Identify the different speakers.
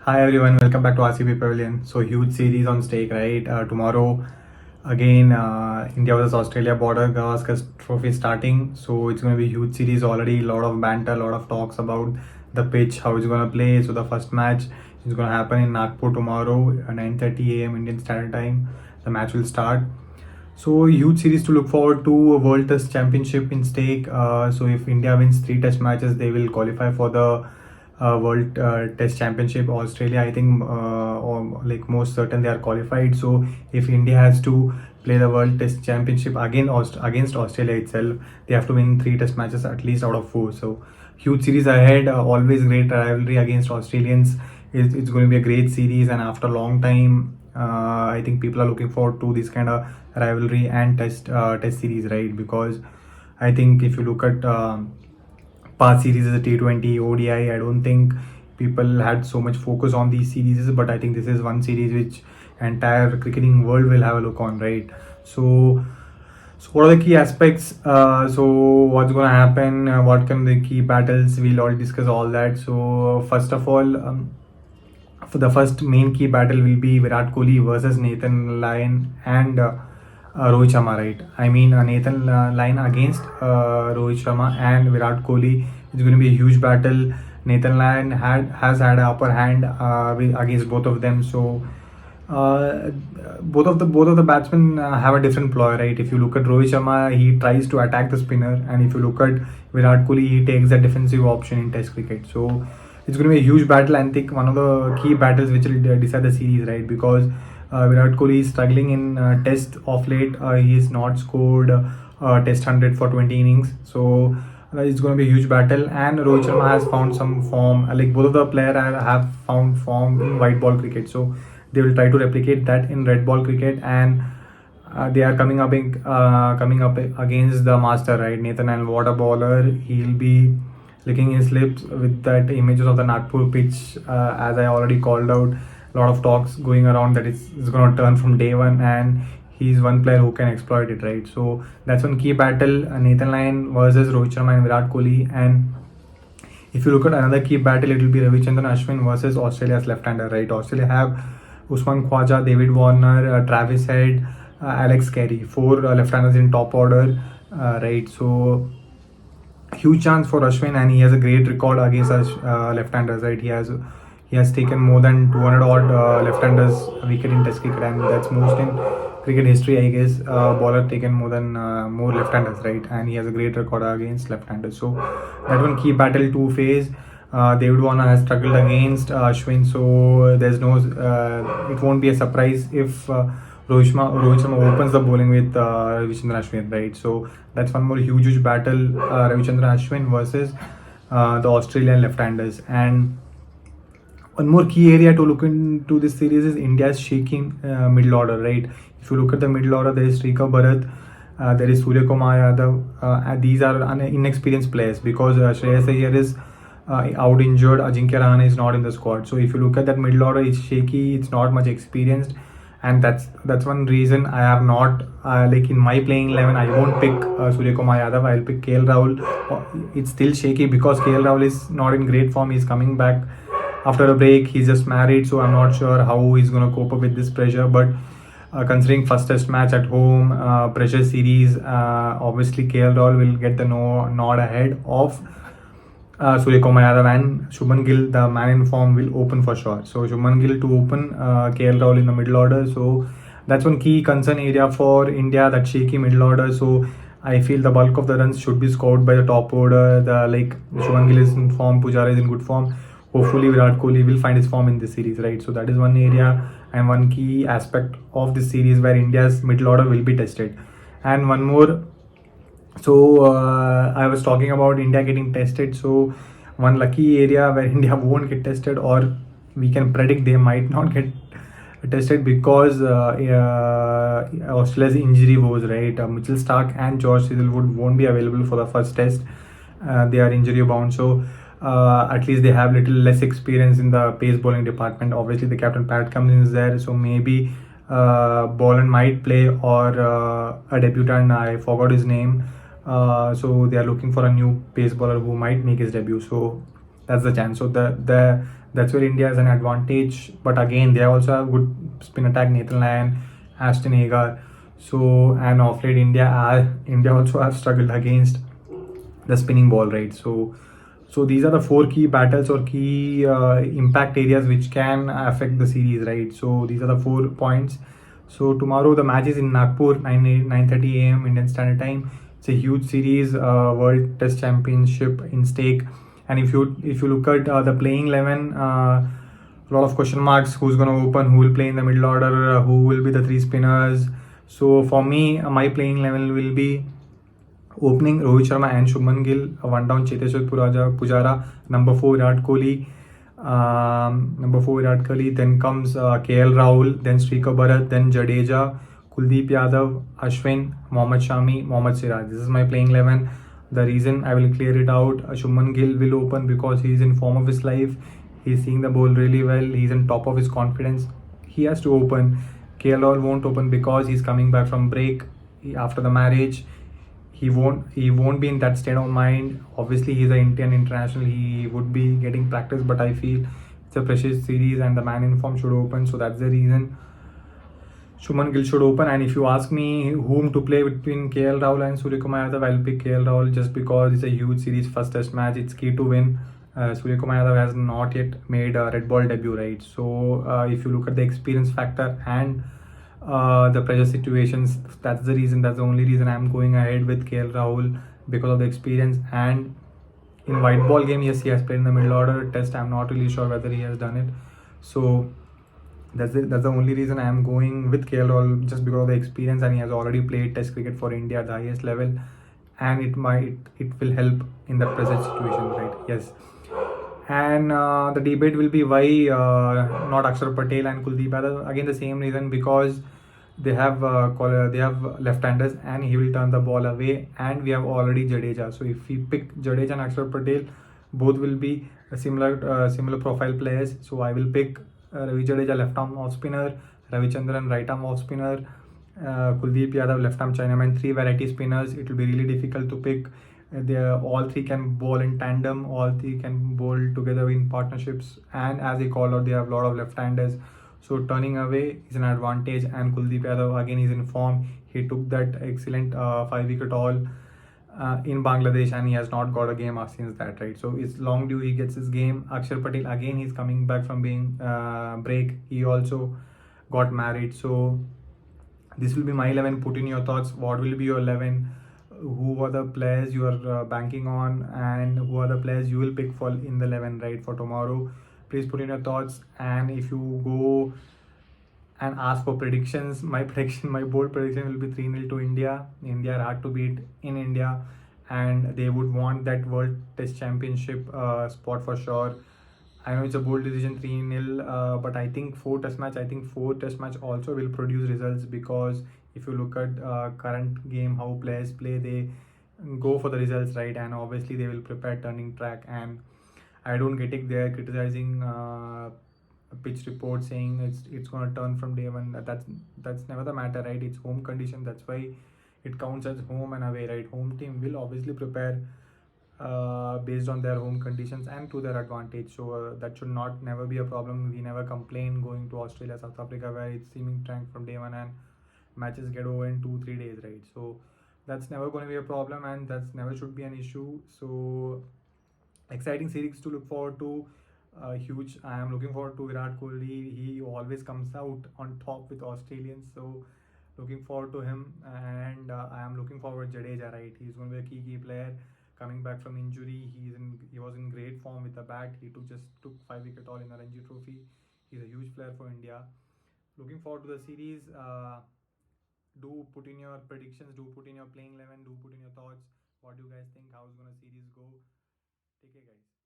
Speaker 1: Hi everyone, welcome back to RCB Pavilion. So huge series on stake, right? Tomorrow, again, India versus Australia border Gavaskar Trophy starting. So it's going to be huge series already. A lot of banter, a lot of talks about the pitch, how it's going to play. So the first match is going to happen in Nagpur tomorrow, 9:30 a.m. Indian Standard Time. The match will start. So huge series to look forward to. A World Test Championship in stake. So if India wins three Test matches, they will qualify for the World Test Championship. Australia, I think, or like most certain they are qualified. So if India has to play the World Test Championship again against Australia itself, they have to win three Test matches at least out of four. So huge series ahead. Always great rivalry against Australians. It's going to be a great series, and after a long time. I think people are looking forward to this kind of rivalry and test series, right? Because I think if you look at past series as a T20, ODI, I don't think people had so much focus on these series, but I think this is one series which entire cricketing world will have a look on, right? So what are the key aspects? So what's gonna happen? What can the key battles? We'll all discuss all that. So first of all, for the first main key battle will be Virat Kohli versus Nathan Lyon and Rohit Sharma, right? I mean, Nathan Lyon against Rohit Sharma and Virat Kohli. It's going to be a huge battle. Nathan Lyon has had an upper hand against both of them. So uh, both of the batsmen have a different ploy, right? If you look at Rohit Sharma, he tries to attack the spinner, and if you look at Virat Kohli, he takes the defensive option in Test cricket. So it's going to be a huge battle. And I think one of the key battles which will decide the series, right? Because Virat Kohli is struggling in Test of late. He has not scored Test 100 for 20 innings. So it's going to be a huge battle. And Rohit Sharma has found some form. Like both of the players have found form in white ball cricket. So they will try to replicate that in red ball cricket. And they are coming up against the master, right? Nathan and what a bowler. He'll be licking his lips with that images of the Nagpur pitch, as I already called out. A lot of talks going around that it's going to turn from day one, and he's one player who can exploit it, right? So that's one key battle: Nathan Lyon versus Rohit Sharma and Virat Kohli. And if you look at another key battle, it will be Ravichandran Ashwin versus Australia's left-hander, right? Australia have Usman Khwaja, David Warner, Travis Head, Alex Carey, four left-handers in top order, right? So huge chance for Ashwin, and he has a great record against us left-handers, right? He has taken more than 200 odd left-handers wicket in Test cricket, and that's most in cricket history, I guess. Bowler taken more left-handers, right? And he has a great record against left-handers. So that one key battle to face. David Warner has struggled against Ashwin, so there's no. It won't be a surprise if. Rohit Sharma opens the bowling with Ravichandran Ashwin, right? So that's one more huge battle, Ravichandran Ashwin versus the Australian left-handers. And one more key area to look into this series is India's shaking middle order, right? If you look at the middle order, there is Shrikar Bharat, there is Surya Kumar Yadav. These are inexperienced players because Shreyas Iyer is out injured. Ajinkya Rahane is not in the squad. So if you look at that middle order, it's shaky. It's not much experienced, and that's one reason I have not like in my playing 11 I won't pick Surya Kumar Yadav. I'll pick KL Rahul. It's still shaky because KL Rahul is not in great form. He's coming back after a break. He's just married, so I'm not sure how he's going to cope up with this pressure. But considering first test match at home, pressure series, obviously KL Rahul will get the nod ahead of Surya Kumar Yadav, and Shubman Gill, the man in form, will open for sure. So Shubman Gill to open, KL Rahul in the middle order. So that's one key concern area for India, that shaky middle order. So I feel the bulk of the runs should be scored by the top order. Shubman Gill is in form, Pujara is in good form. Hopefully Virat Kohli will find his form in this series, right? So that is one area and one key aspect of this series where India's middle order will be tested. And one more, so I was talking about India getting tested. So one lucky area where India won't get tested, or we can predict they might not get tested, because Australia's injury woes, right? Mitchell Stark and George Hazelwood won't be available for the first test. They are injury bound. So at least they have little less experience in the pace bowling department. Obviously the captain Pat Cummins is there, so maybe Boland might play, or a debutant, I forgot his name. So they are looking for a new pace bowler who might make his debut. So that's the chance. So the That's where India has an advantage. But again, they also have good spin attack, Nathan Lyon, Ashton Agar. So and off late India also have struggled against the spinning ball, right? So these are the four key battles or key impact areas which can affect the series, right? So these are the 4 points. So tomorrow the match is in Nagpur, 9:30 a.m. Indian Standard Time. It's a huge series, World Test Championship in stake. And if you look at the playing 11, a lot of question marks. Who's going to open? Who will play in the middle order? Who will be the three spinners? So for me, my playing 11 will be opening Rohit Sharma and Shubman Gill, one down Cheteshwar Pujara, number four Virat Kohli, then comes KL Rahul, then Srikar Bharat, then Jadeja, Kuldeep Yadav, Ashwin, Mohammad Shami, Mohammad Siraj. This is my playing 11. The reason I will clear it out, Shubman Gill will open because he is in form of his life. He's seeing the ball really well. He's in top of his confidence. He has to open. KL Rahul won't open because he's coming back from break after the marriage. He won't be in that state of mind. Obviously he's an Indian international, he would be getting practice, but I feel it's a precious series and the man in form should open. So that's the reason Shuman Gill should open. And if you ask me whom to play between KL Rahul and Suryakumar Yadav, I'll pick KL Rahul just because it's a huge series, first test match, it's key to win. Suryakumar Yadav has not yet made a red ball debut, right? So if you look at the experience factor and the pressure situations, that's the only reason I'm going ahead with KL Rahul, because of the experience. And in white ball game, yes, he has played in the middle order. Test, I'm not really sure whether he has done it. So that's the only reason I am going with KL Rahul, just because of the experience, and he has already played Test cricket for India at the highest level, and it will help in that present situation, right? Yes. And the debate will be why not Akshar Patel and Kuldeep Yadav. Again, the same reason, because they have left-handers and he will turn the ball away, and we have already Jadeja. So if we pick Jadeja and Akshar Patel, both will be similar profile players. So I will pick Ravi Jadeja, left arm off spinner, Ravichandran, right arm off spinner, Kuldeep Yadav, left arm Chinaman, three variety spinners. It will be really difficult to pick. They all three can bowl in tandem, all three can bowl together in partnerships, and as they call out, they have a lot of left-handers. So turning away is an advantage, and Kuldeep Yadav again is in form. He took that excellent 5 wicket haul in Bangladesh, and he has not got a game since that, right? So it's long due he gets his game. Akshar Patel again, he's coming back from being break. He also got married. So this will be my 11. Put in your thoughts. What will be your 11? Who are the players you are banking on, and who are the players you will pick for in the 11, right, for tomorrow? Please put in your thoughts. And if you go and ask for predictions, my bold prediction will be 3-0 to India. India are hard to beat in India, and they would want that World Test Championship spot for sure. I know it's a bold decision, 3-0, but I think four test match also will produce results, because if you look at current game, how players play, they go for the results, right? And obviously they will prepare turning track. And I don't get it, they're criticizing a pitch report saying it's going to turn from day one. That's never the matter, right? It's home condition, that's why it counts as home and away, right? Home team will obviously prepare based on their home conditions and to their advantage. So that should not never be a problem. We never complain going to Australia, South Africa, where it's seeming tank from day one and matches get over in 2-3 days, right? So that's never going to be a problem, and that's never should be an issue. So exciting series to look forward to. Huge. I am looking forward to Virat Kohli. He always comes out on top with Australians. So looking forward to him, and I am looking forward Jadeja. Right, he's going to be a key player coming back from injury. He was in great form with the bat. He took 5 wicket all in the Ranji Trophy. He's a huge player for India. Looking forward to the series. Do put in your predictions. Do put in your playing 11. Do put in your thoughts. What do you guys think? How's gonna series go? Take care, guys.